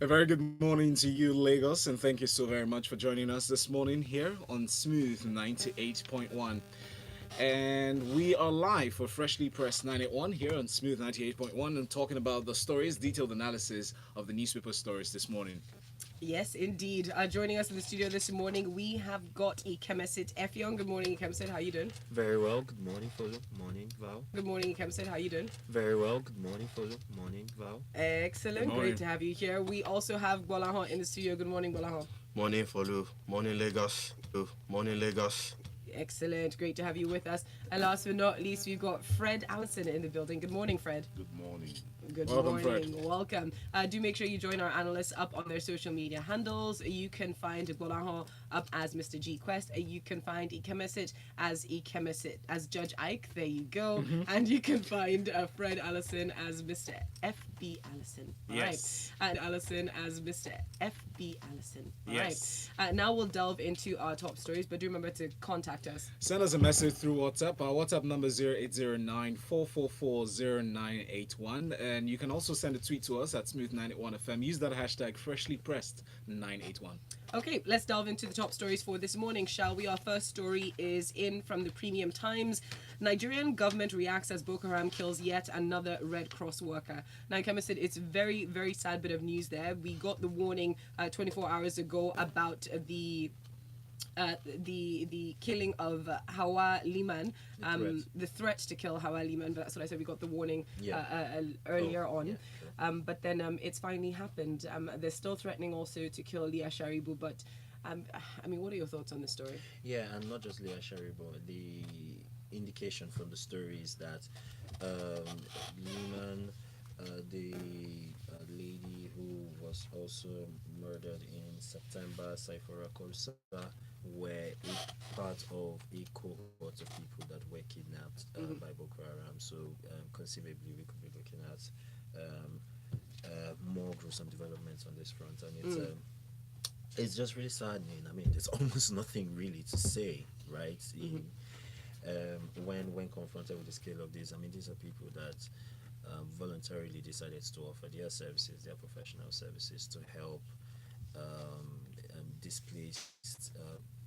A very good morning to you, Lagos, and thank you so very much for joining us this morning here on Smooth 98.1. And we are live for Freshly Pressed 981 here on Smooth 98.1 and talking about the stories, detailed analysis of the newspaper stories this morning. Yes, indeed. Joining us in the studio this morning, we have got Ikemesit Effiong. Good morning, Ikemesit. How you doing? Very well. Good morning, Folu. Morning, Val. Good morning, Ikemesit. How you doing? Very well. Good morning, Folu. Morning, Val. Excellent. Good Great morning. to have you here. We also have Gbolahan in the studio. Good morning, Gbolahan. Morning, Folu. Morning, Lagos. Morning, Lagos. Excellent. Great to have you with us. And last but not least, we've got Fred Allison in the building. Good morning, Fred. Good morning. Good Welcome, morning. Fred. Welcome. Do make sure you join our analysts up on their social media handles. You can find Gbolahan up as Mr. G Quest. You can find Ikemesit as Judge Ike. There you go. And you can find Fred Allison as Mr. FB Allison. All Yes. right. And Allison as Mr. FB Allison. All Yes. right. Now we'll delve into our top stories, but do remember to contact us. Send us a message through WhatsApp. Our WhatsApp number is 0809 444 0981. And you can also send a tweet to us at Smooth91FM. Use that hashtag Freshly Pressed 981. Okay, let's delve into the top stories for this morning, shall we? Our first story is in from the Premium Times. Nigerian government reacts as Boko Haram kills yet another Red Cross worker. Now, Kema said it's very, very sad bit of news there. We got the warning 24 hours ago about the killing of Hawa Liman, the threat to kill Hawa Liman, but that's what I said. We got the warning earlier on. Yeah, sure. But then it's finally happened. They're still threatening also to kill Leah Sharibu, but I mean, what are your thoughts on this story? Yeah, and not just Leah Sharibu. The indication from the story is that Lehman, the lady who was also murdered in September, Saifora Kosa, were a part of a cohort of people that were kidnapped by Boko Haram. So conceivably, we could be looking at more gruesome developments on this front, and it's just really saddening. I mean, there's almost nothing really to say, right? When confronted with the scale of this, I mean, these are people that voluntarily decided to offer their services, their professional services, to help displaced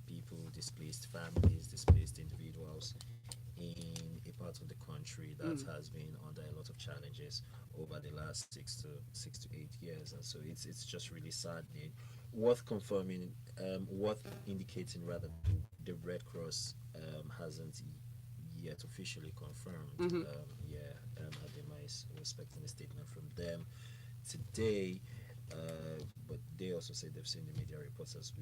people, displaced families, displaced individuals in a part of the country that has been under a lot of challenges over the last 6 to 8 years, and so it's just really saddening. Worth confirming, worth indicating rather, the Red Cross hasn't yet officially confirmed. Adema is expecting a statement from them today, but they also say they've seen the media reports as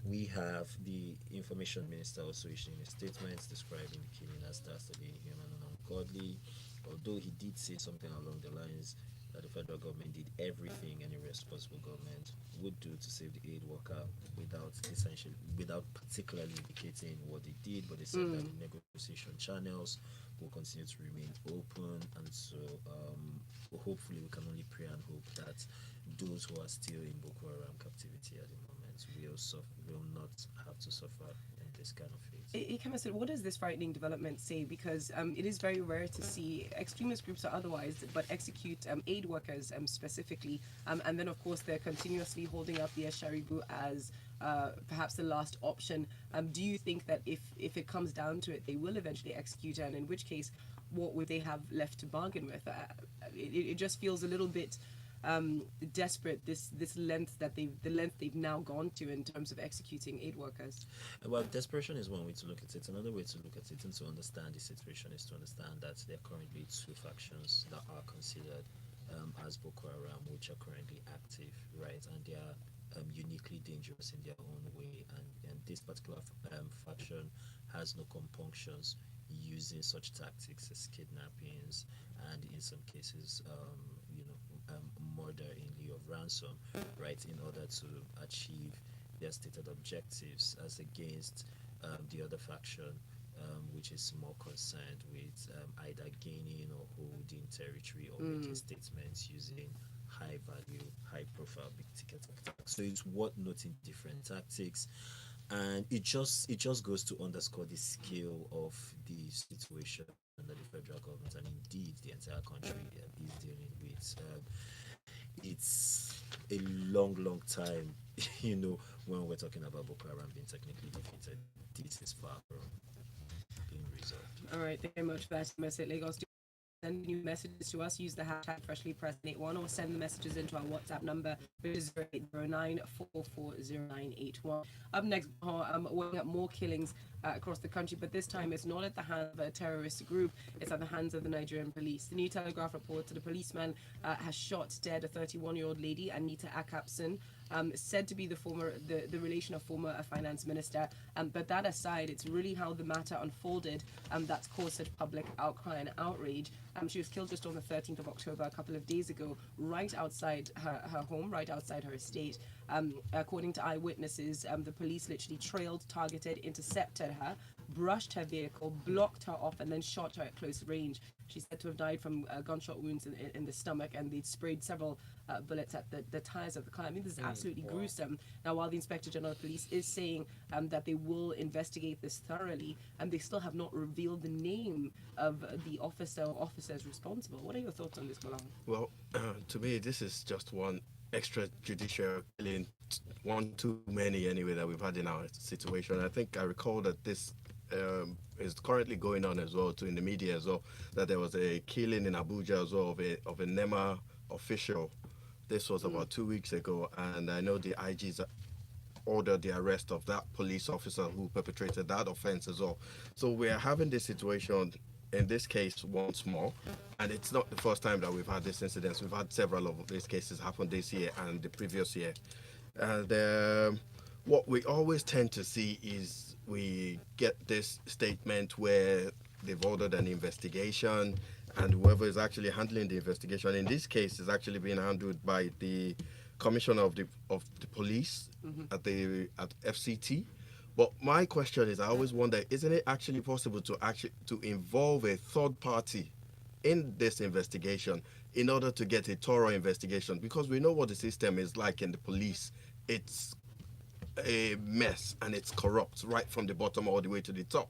we have. The information minister also issuing a statement describing the killing as dastardly, inhuman, and ungodly. Although he did say something along the lines that the federal government did everything any responsible government would do to save the aid worker without particularly indicating what they did, but they said that the negotiation channels will continue to remain open, and so hopefully we can only pray and hope that those who are still in Boko Haram captivity at the moment will not have to suffer in this kind of fate. Ikemesit, what does this frightening development say? Because it is very rare to see extremist groups or otherwise, but execute aid workers specifically, and then of course they're continuously holding up the Sharibu as perhaps the last option. Do you think that if it comes down to it, they will eventually execute her, and in which case, what would they have left to bargain with? It just feels a little bit desperate, this length they've now gone to in terms of executing aid workers. Well, desperation is one way to look at it. Another way to look at it and to understand the situation is to understand that there are currently two factions that are considered as Boko Haram, which are currently active, right? And they are uniquely dangerous in their own way. And this particular faction has no compunctions using such tactics as kidnappings and, in some cases, murder in lieu of ransom, right, in order to achieve their stated objectives, as against the other faction, which is more concerned with either gaining or holding territory or making statements using high value, high profile, big ticket attacks. So it's worth noting different tactics, and it just goes to underscore the scale of the situation that the federal government and indeed the entire country is dealing with. It's a long, long time, you know, when we're talking about Boko Haram being technically defeated. This is far from being resolved. All right, thank you very much for that message, Lagos. Send new messages to us. Use the hashtag freshlypress81 or send the messages into our WhatsApp number, which is 0809 440981. Up next, I'm weighing up more killings across the country, but this time it's not at the hands of a terrorist group, it's at the hands of the Nigerian police. The new Telegraph reports that a policeman has shot dead a 31-year-old lady, Anita Akapson, said to be the relation of former finance minister. But that aside, it's really how the matter unfolded that's caused such public outcry and outrage. She was killed just on the 13th of October, a couple of days ago, right outside her home, right outside her estate. According to eyewitnesses, the police literally trailed, targeted, intercepted her, brushed her vehicle, blocked her off, and then shot her at close range. She's said to have died from gunshot wounds in the stomach, and they'd sprayed several bullets at the tires of the car. I mean, this is absolutely gruesome. Now, while the Inspector General of Police is saying that they will investigate this thoroughly, they still have not revealed the name of the officer or officers responsible. What are your thoughts on this, Gbolahan? Well, to me, this is just one extrajudicial killing, one too many anyway that we've had in our situation. I think I recall that this is currently going on as well, too, in the media as well, that there was a killing in Abuja as well of a NEMA official. This was about 2 weeks ago, and I know the IGs ordered the arrest of that police officer who perpetrated that offense as well. So we are having this situation in this case once more, and it's not the first time that we've had this incident. We've had several of these cases happen this year and the previous year. And what we always tend to see is we get this statement where they've ordered an investigation, and whoever is actually handling the investigation in this case is actually being handled by the commissioner of the police at FCT. But my question is, I always wonder, isn't it actually possible to involve a third party in this investigation in order to get a thorough investigation? Because we know what the system is like in the police. It's a mess and it's corrupt right from the bottom all the way to the top.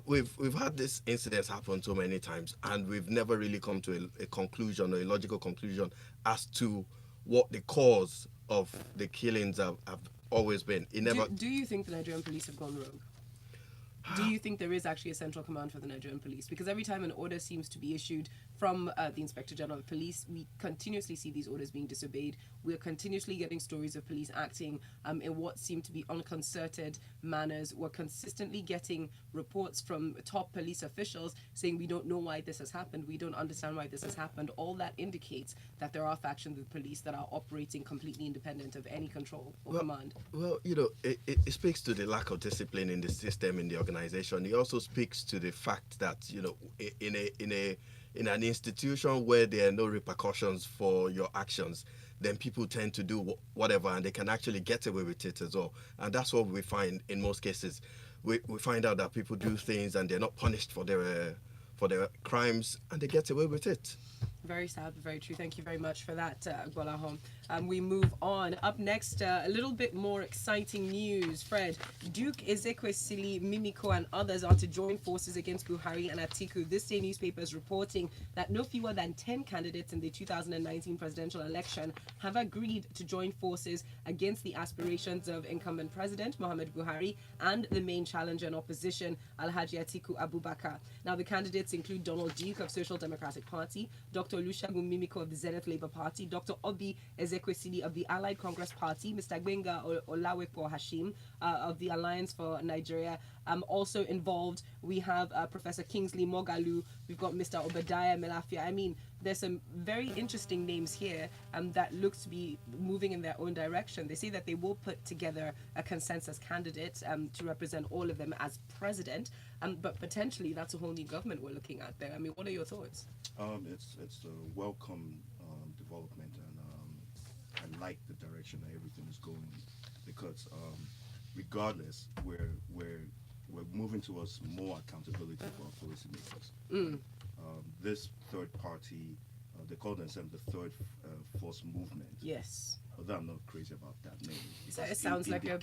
We've had this incidents happen so many times, and we've never really come to a conclusion or a logical conclusion as to what the cause of the killings have always been. Do you think the Nigerian police have gone rogue? Do you think there is actually a central command for the Nigerian police? Because every time an order seems to be issued from the Inspector General of Police, we continuously see these orders being disobeyed. We're continuously getting stories of police acting in what seem to be unconcerted manners. We're consistently getting reports from top police officials saying we don't know why this has happened. We don't understand why this has happened. All that indicates that there are factions of the police that are operating completely independent of any control or command. Well, it speaks to the lack of discipline in the system, in the organization. It also speaks to the fact that, in an institution where there are no repercussions for your actions, then people tend to do whatever, and they can actually get away with it as well. And that's what we find in most cases. We find out that people do things and they're not punished for their crimes, and they get away with it. Very sad, but very true. Thank you very much for that, Gbolahan. We move on. Up next, a little bit more exciting news. Fred, Duke, Ezekwesili, Mimiko, and others are to join forces against Buhari and Atiku. ThisDay newspaper is reporting that no fewer than 10 candidates in the 2019 presidential election have agreed to join forces against the aspirations of incumbent President Muhammadu Buhari and the main challenger in opposition, Alhaji Atiku Abubakar. Now, the candidates include Donald Duke of Social Democratic Party, Dr. Olusegun Mimiko of the Zenith Labour Party, Dr. Obi Ezekwesili of the Allied Congress Party, Mr. Gbenga Olawepo Hashim of the Alliance for Nigeria. Also involved, we have Professor Kingsley Mogalu, we've got Mr. Obadiah Melafia. I mean, there's some very interesting names here that looks to be moving in their own direction. They say that they will put together a consensus candidate to represent all of them as president, but potentially that's a whole new government we're looking at there. I mean, what are your thoughts? It's a welcome development, and I like the direction that everything is going, because regardless, we're moving towards more accountability for our policymakers. This third party, they call themselves the third force movement. Yes. Although I'm not crazy about that name. So it sounds like a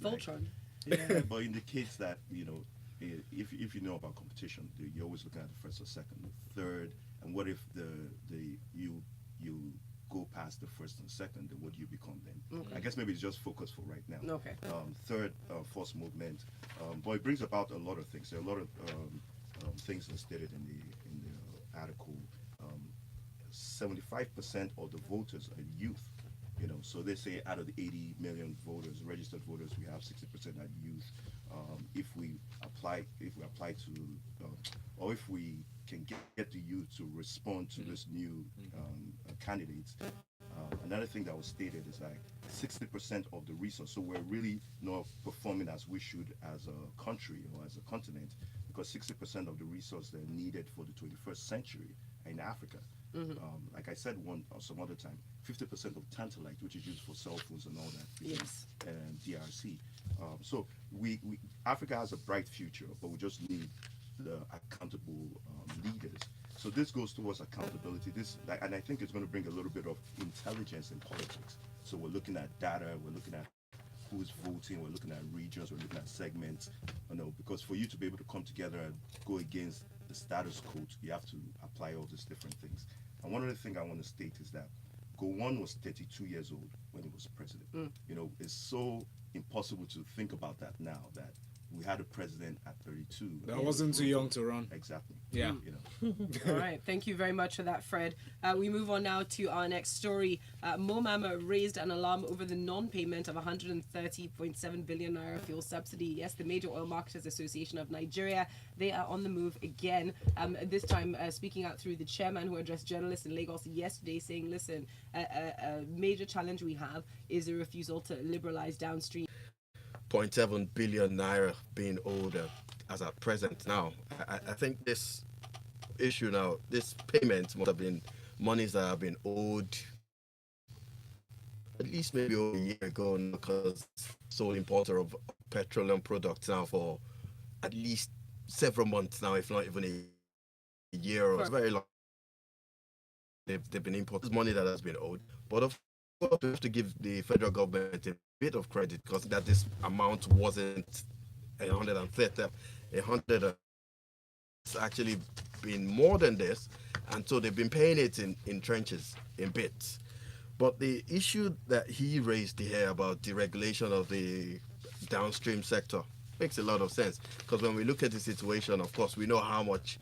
Voltron. Yeah, but indicates that, if you know about competition, you're always looking at the first or second, the third, and what if you go past the first and second, then what do you become then? Okay. I guess maybe it's just focus for right now. Okay. Third, force movement. But it brings about a lot of things. There are a lot of things that stated in the article. 75% of the voters are youth. So they say out of the 80 million voters, registered voters, we have 60% are youth. If we apply to, or if we can get the youth to respond to this new candidates. Another thing that was stated is like 60% of the resource. So we're really not performing as we should as a country or as a continent, because 60% of the resource that are needed for the 21st century are in Africa. Like I said some other time, 50% of tantalite, which is used for cell phones and all that, Yes. DRC. So we Africa has a bright future, but we just need the accountable leaders. So this goes towards accountability. And I think it's going to bring a little bit of intelligence in politics. So we're looking at data, we're looking at who's voting, we're looking at regions, we're looking at segments. Because for you to be able to come together and go against the status quo, you have to apply all these different things. And one of the things I want to state is that Gowon was 32 years old when he was president. It's so impossible to think about that now, that we had a president at 32. That wasn't too young to run. Exactly. Yeah. All right. Thank you very much for that, Fred. We move on now to our next story. MOMAM raised an alarm over the non-payment of 130.7 billion naira fuel subsidy. Yes, the Major Oil Marketers Association of Nigeria, they are on the move again. This time speaking out through the chairman, who addressed journalists in Lagos yesterday, saying, listen, a major challenge we have is a refusal to liberalize downstream. 0.7 billion naira being owed as at present now. I think this issue now, this payment must have been monies that have been owed at least maybe over a year ago, because sole importer of petroleum products now for at least several months now, if not even a year, or it's very long. They've been importing money that has been owed. But of course, we have to give the federal government a bit of credit, because that this amount wasn't 130. 100 it's actually been more than this, and so they've been paying it in trenches, in bits. But the issue that he raised here about deregulation of the downstream sector makes a lot of sense, because when we look at the situation, of course, we know how much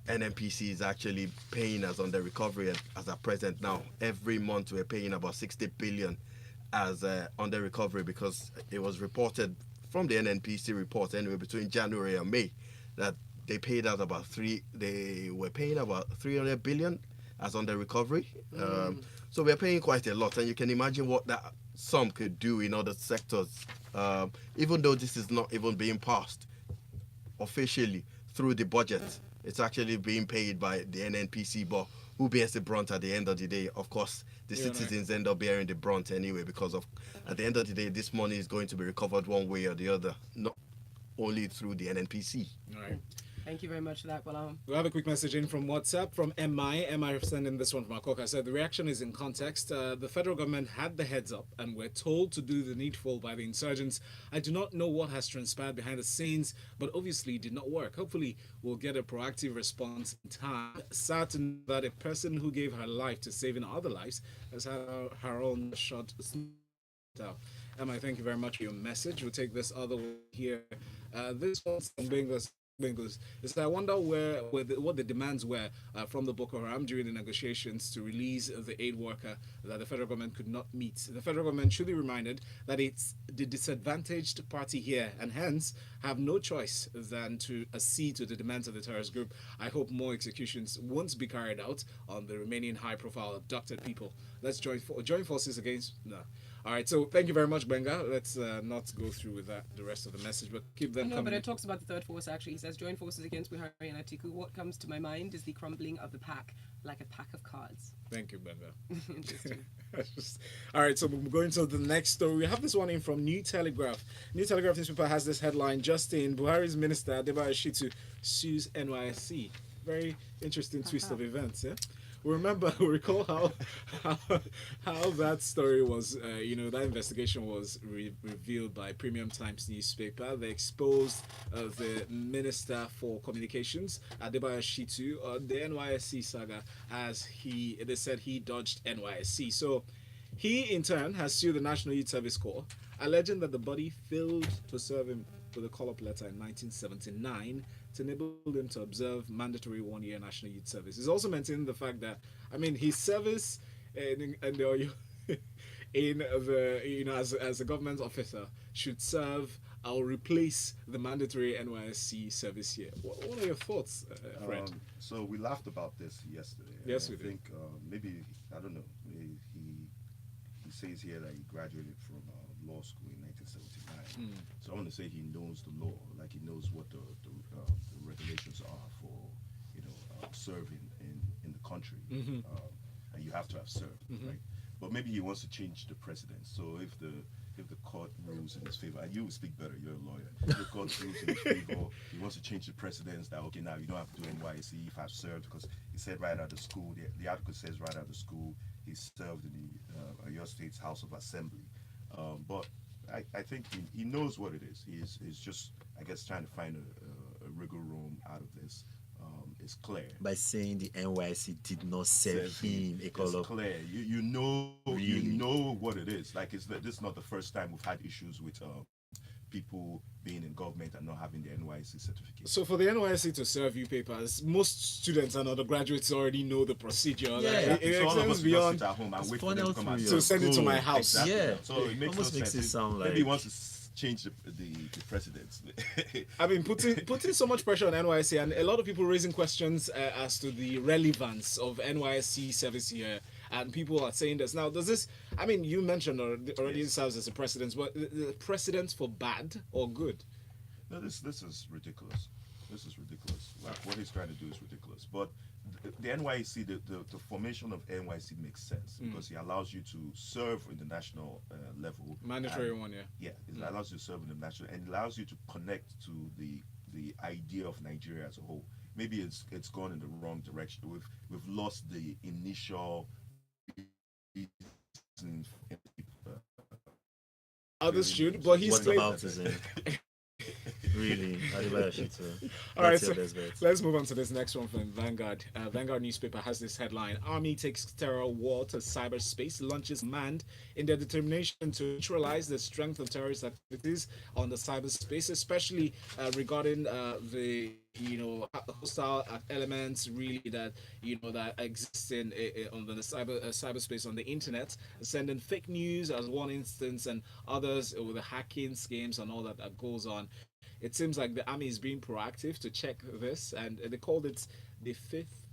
NNPC is actually paying us on the recovery as at present now. Every month we're paying about 60 billion as on the recovery, because it was reported from the NNPC report anyway between January and May that they paid out about they were paying about 300 billion as on the recovery. So we're paying quite a lot, and you can imagine what that sum could do in other sectors, even though this is not even being passed officially through the budget. It's actually being paid by the NNPC, but who bears the brunt at the end of the day? Of course, the citizens end up bearing the brunt anyway, because at the end of the day, this money is going to be recovered one way or the other, not only through the NNPC. All right. Thank you very much for that, Gbolahan. We have a quick message in from WhatsApp from MI. MI sending this one from Akoka. Said the reaction is in context. The federal government had the heads up and were told to do the needful by the insurgents. I do not know what has transpired behind the scenes, but obviously it did not work. Hopefully we'll get a proactive response in time. Certain that a person who gave her life to saving other lives has had her own shot down. Emma, thank you very much for your message. We'll take this other one here. This one's from Bengals. I wonder what the demands were from the Boko Haram during the negotiations to release the aid worker that the federal government could not meet. The federal government should be reminded that it's the disadvantaged party here, and hence have no choice than to accede to the demands of the terrorist group. I hope more executions won't be carried out on the remaining high-profile abducted people. Let's join forces against... No. All right, so thank you very much, Benga. Let's not go through with the rest of the message, but keep them coming. No, but it talks about the third force, actually. He says, join forces against Buhari and Atiku. What comes to my mind is the crumbling of the pack, like a pack of cards. Thank you, Benga. Interesting. All right, so we're going to the next story. We have this one in from New Telegraph. New Telegraph newspaper has this headline: Justin, Buhari's minister Adebayo Shittu sues NYSC. Very interesting twist of events, yeah? recall how how that story was. That investigation was revealed by Premium Times newspaper. They exposed the Minister for Communications, Adebayo Shittu, on the NYSC saga, as they said he dodged NYSC. So he, in turn, has sued the National Youth Service Corps, alleging that the body failed to serve him with a call-up letter in 1979 to enable him to observe mandatory one-year National Youth Service. He's also maintaining the fact that, his service in the in the as a government officer should serve or replace the mandatory NYSC service here. What are your thoughts, Fred? So we laughed about this yesterday. Yes, I we did. think maybe, I don't know. He says here that he graduated from law school in 1979. So I want to say he knows the law, like he knows what the regulations are for serving in the country, and you have to have served, right? But maybe he wants to change the precedent. So if the court rules in his favor, and you will speak better, you're a lawyer. If the court rules in his favor, he wants to change the precedents that, okay, now you don't have to do NYSC if I've served, because he said right out of school, the article says right out of school, he served in the your state's House of Assembly. But I think he knows what it is. He's just, I guess, trying to find a wriggle room out of this. It's clear. By saying the NYC did not serve him a call It's up. clear. You know Really? you know what it is. Like this is not the first time we've had issues with people being in government and not having the NYC certificate. So for the NYSC to serve you papers, most students and undergraduates already know the procedure. Yeah. Like, it So all of extends us will just beyond. sit at home and It's wait for them to come out. funneled So send it to my Good. house. Exactly. Yeah. So it makes Almost no makes sense. it sound Maybe like- he wants to change the precedents. Putting so much pressure on NYSC, and a lot of people raising questions as to the relevance of NYSC service here, and people are saying this. Now, does this? You mentioned already Yes. serves as a precedent, but the precedent for bad or good? No, this is ridiculous. This is ridiculous. Like what he's trying to do is ridiculous. But the NYC, the formation of NYC makes sense because it allows you to serve in the national level. Mandatory and- one, yeah. Yeah, it allows you to serve in the national, and it allows you to connect to the idea of Nigeria as a whole. Maybe it's gone in the wrong direction. We've lost the initial reason. Others should, but he's What claimed. about is it? Really? Adebayo Shittu. All right, That's so your best bet. let's move on to this next one from Vanguard. Vanguard newspaper has this headline: Army takes terror war to cyberspace, launches manned in their determination to neutralize the strength of terrorist activities on the cyberspace, especially regarding the hostile elements really that that exist in on the cyberspace on the internet, sending fake news as one instance, and others with the hacking schemes and all that goes on. It seems like the army is being proactive to check this, and they called it the fifth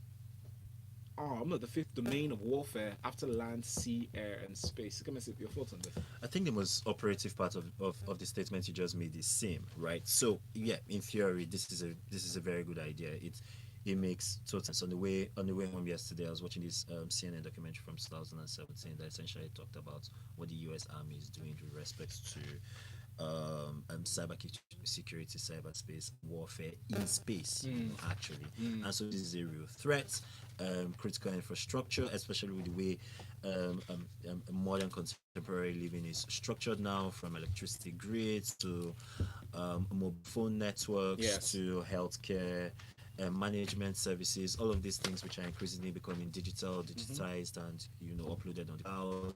arm, the fifth domain of warfare after land, sea, air, and space. Ikemesit, your thoughts on this? I think the most operative part of the statement you just made is same, right? So yeah, in theory, this is a very good idea. It makes total sense. On the way home yesterday, I was watching this CNN documentary from 2017 that essentially talked about what the U.S. Army is doing with respect to cyber security, cyberspace warfare in space, actually. And so this is a real threat. Critical infrastructure, especially with the way modern contemporary living is structured now, from electricity grids to mobile phone networks, Yes. to healthcare. Management services, all of these things which are increasingly becoming digitized, and uploaded on the cloud.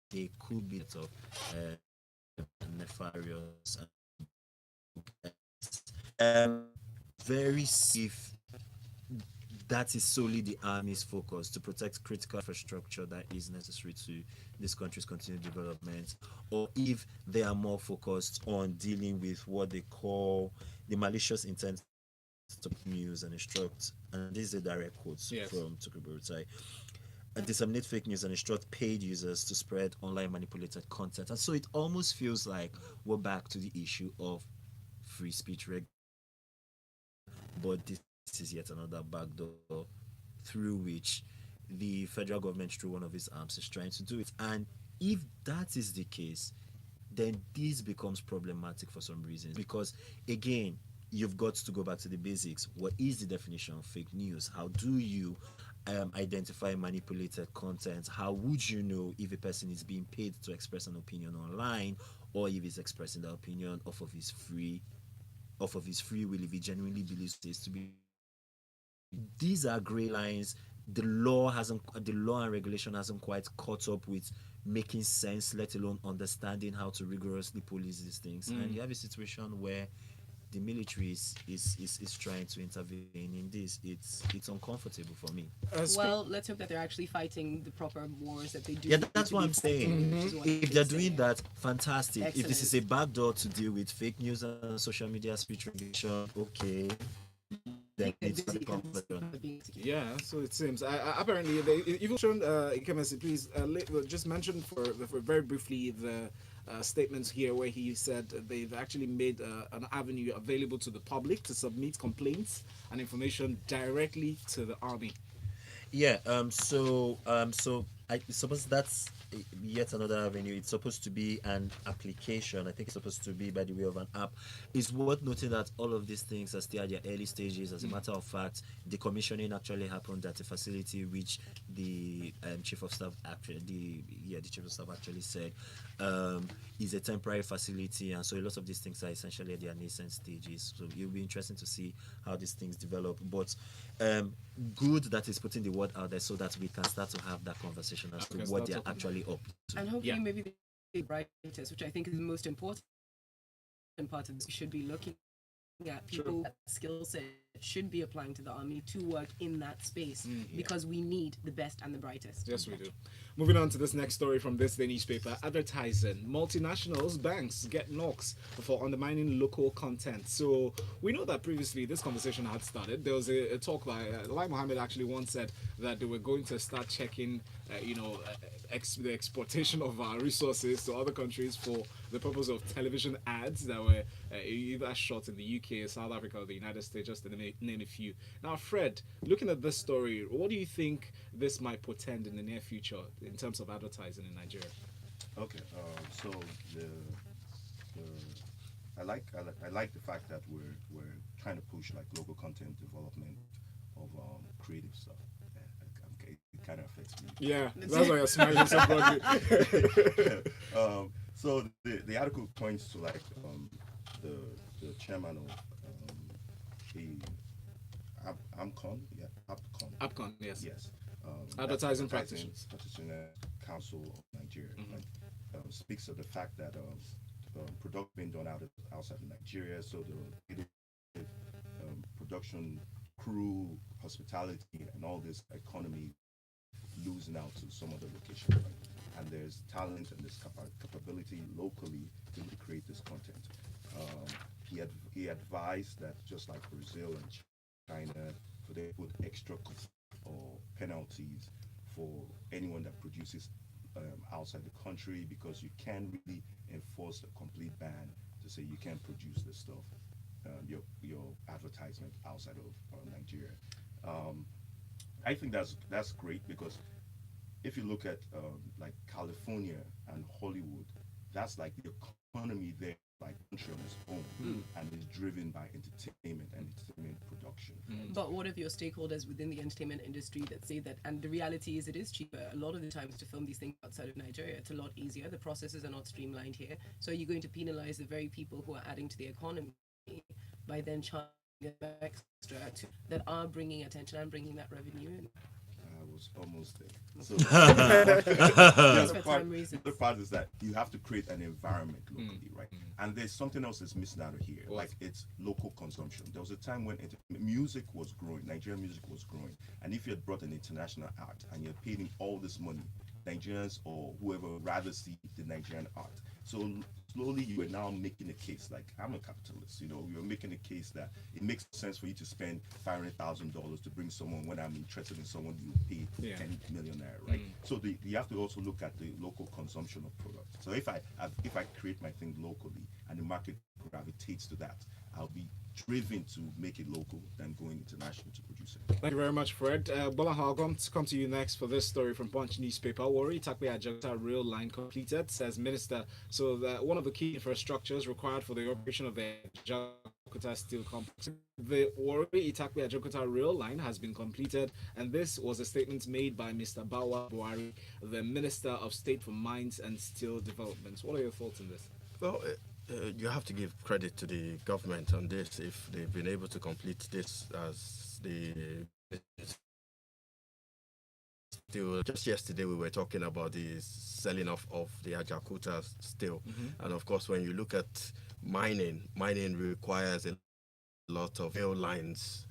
They could be sort of nefarious and very safe. That is solely the army's focus, to protect critical infrastructure that is necessary to this country's continued development, or if they are more focused on dealing with what they call the malicious intent to news and instruct, and this is a direct quote from Tukuburutai, and disseminate fake news and instruct paid users to spread online manipulated content. And so it almost feels like we're back to the issue of free speech but this is yet another backdoor through which the federal government, through one of its arms, is trying to do it. And if that is the case, then this becomes problematic for some reasons, because again, you've got to go back to the basics. What is the definition of fake news? How do you identify manipulated content? How would you know if a person is being paid to express an opinion online, or if he's expressing the opinion off of his free will, if he genuinely believes this to be? These are gray lines. The law and regulation hasn't quite caught up with making sense, let alone understanding how to rigorously police these things. And you have a situation where the military is trying to intervene in this. It's uncomfortable for me. Well, let's hope that they're actually fighting the proper wars that they do. Yeah, that's what I'm saying. If they're doing that, fantastic. Excellent. If this is a backdoor to deal with fake news and social media speech regulation, okay. Then it's not a conversation. Yeah, so it seems. Apparently, they even shown Ikemesit, please just mention for very briefly the statements here where he said they've actually made an avenue available to the public to submit complaints and information directly to the army. Yeah. So I suppose that's yet another avenue. It's supposed to be an application. I think it's supposed to be by the way of an app. It's worth noting that all of these things are still at their early stages. As a matter of fact, the commissioning actually happened at a facility which the chief of staff actually said is a temporary facility, and so a lot of these things are essentially at their nascent stages. So it'll be interesting to see how these things develop. But good that is putting the word out there so that we can start to have that conversation as to what they're actually up to. And hopefully maybe the writers, which I think is the most important part of this, should be looking at people that skill set should be applying to the army to work in that space, because we need the best and the brightest. Yes, we do. Moving on to this next story from ThisDay newspaper. Advertising. Multinationals banks get knocks for undermining local content. So we know that previously this conversation had started. There was a talk by Lai Mohammed actually once said that they were going to start checking the exportation of our resources to other countries for the purpose of television ads that were either shot in the UK, South Africa, or the United States, just to name a few. Now, Fred, looking at this story, what do you think this might portend in the near future in terms of advertising in Nigeria? Okay, so I like the fact that we're trying to push like local content development of creative stuff. It kind of affects me. Yeah, that's why you're smiling so broadly. So the article points to like the chairman of the APCON, yes. Yes. Advertising Practitioner Council of Nigeria, speaks of the fact that production being done outside of Nigeria, so the production crew, hospitality, and all this economy losing out to some other location, right? And there's talent and there's capability locally to create this content. He advised that just like Brazil and China, for they put extra costs or penalties for anyone that produces outside the country, because you can't really enforce a complete ban to say you can't produce this stuff, your advertisement outside of Nigeria. I think that's great, because if you look at like California and Hollywood, that's like the economy there, like country on its own, and is driven by entertainment and entertainment production. But what if your stakeholders within the entertainment industry that say that, and the reality is it is cheaper a lot of the times to film these things outside of Nigeria? It's a lot easier. The processes are not streamlined here. So are you going to penalize the very people who are adding to the economy by then charging extra that are bringing attention and bringing that revenue in? I was almost there. So the part is that you have to create an environment locally, right? And there's something else that's missing out of here, like it's local consumption. There was a time when music was growing, Nigerian music was growing, and if you had brought an international act and you're paying all this money, Nigerians or whoever would rather see the Nigerian art. So slowly you are now making a case, like I'm a capitalist, you're making a case that it makes sense for you to spend $500,000 to bring someone when I'm interested in someone you pay 10 million naira, right? So you have to also look at the local consumption of products. So if I create my thing locally and the market gravitates to that, I'll be driven to make it local than going international to produce it. Thank you very much, Fred. Gbolahan, I'll come to you next for this story from Punch newspaper. Warri-Itakpe-Ajaokuta rail line completed, says Minister. So one of the key infrastructures required for the operation of the Ajaokuta Warri-Itakpe-Ajaokuta Steel Complex. The Warri-Itakpe-Ajaokuta rail line has been completed, and this was a statement made by Mr. Bawa Buhari, the Minister of State for Mines and Steel Development. What are your thoughts on this? Well, you have to give credit to the government on this if they've been able to complete this as the still. Just yesterday we were talking about the selling off of the Ajaokuta steel, and of course when you look at mining requires a lot of rail lines,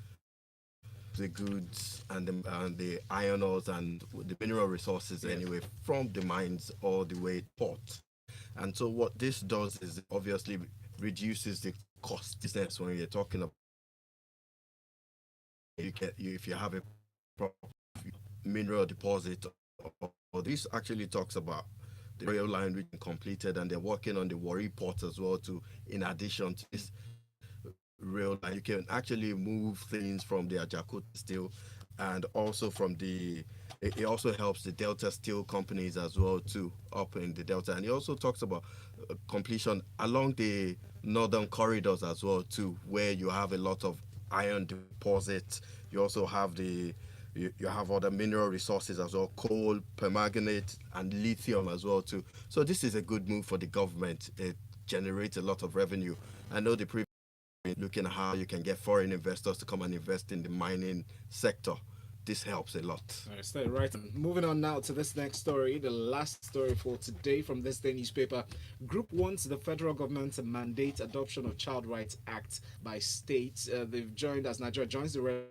the goods and the iron ores and the mineral resources anyway from the mines all the way to port. And so what this does is it obviously reduces the cost business when you're talking about if you have a mineral deposit, or this actually talks about the rail line being completed, and they're working on the Warri port as well too. In addition to this rail line, you can actually move things from the Ajaokuta steel, and also from the it also helps the Delta steel companies as well too up in the Delta. And he also talks about completion along the northern corridors as well too, where you have a lot of iron deposits. You also have you have other mineral resources as well, coal, permanganate, and lithium as well too. So this is a good move for the government. It generates a lot of revenue. I know the previous looking at how you can get foreign investors to come and invest in the mining sector. This helps a lot. All right, stay right. Moving on now to this next story, the last story for today from ThisDay newspaper. Group wants the federal government to mandate adoption of Child Rights Act by states. They've joined as Nigeria joins the rest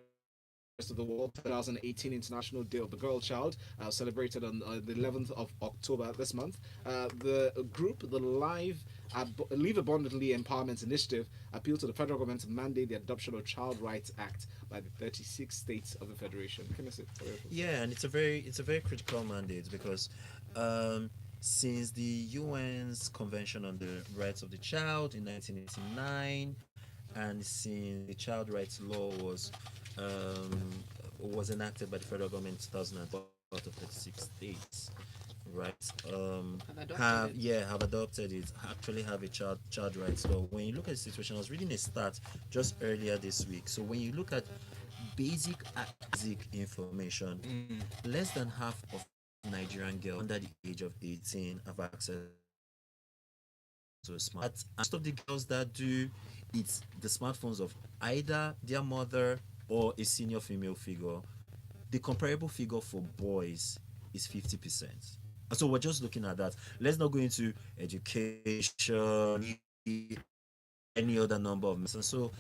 of the world. 2018 International Day of the Girl Child, celebrated on the 11th of October this month. The group, the Live Abundantly Empowerment Initiative, appealed to the federal government to mandate the adoption of Child Rights Act by the 36 states of the federation. Yeah, and it's a very critical mandate because since the UN's Convention on the Rights of the Child in 1989, and since the Child Rights Law was enacted by the federal government in 2012 out of 36 states, right, have adopted it, actually have a child rights law. When you look at the situation, I was reading a stat just earlier this week. So when you look at basic information, less than half of Nigerian girls under the age of 18 have access to a smartphone. And most of the girls that do, it's the smartphones of either their mother or a senior female figure. The comparable figure for boys is 50%. So we're just looking at that. Let's not go into education, any other number of missions. So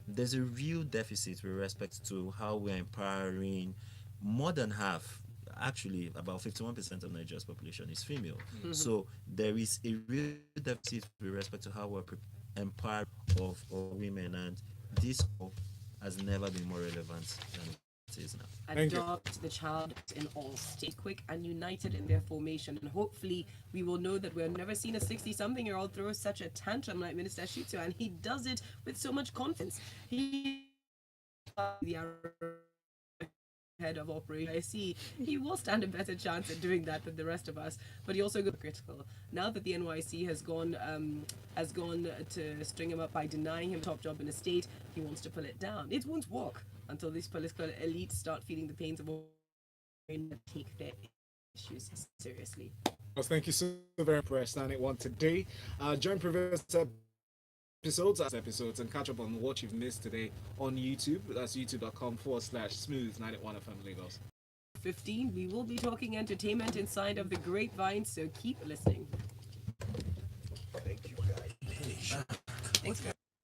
there's a real deficit with respect to how we're empowering more than half. Actually, about 51% of Nigeria's population is female. So there is a real deficit with respect to how we're empowering of women, and this has never been more relevant than it is now. Adopt the child in all states, quick and united in their formation, and hopefully we will know that we've never seen a 60-something-year-old throw such a tantrum like Minister Shittu, and he does it with so much confidence. He the head of operation. I see he will stand a better chance at doing that than the rest of us, but he also got critical. Now that the NYSC has gone to string him up by denying him top job in the state, he wants to pull it down. It won't work until these political elites start feeling the pains of and take their issues seriously. Well, thank you so very much for standing one today. Join previous episodes and catch up on what you've missed today on YouTube. That's youtube.com/smooth91FM Lagos. 15, we will be talking entertainment inside of the grapevine, so keep listening. Thank you, guys. Thanks, guys.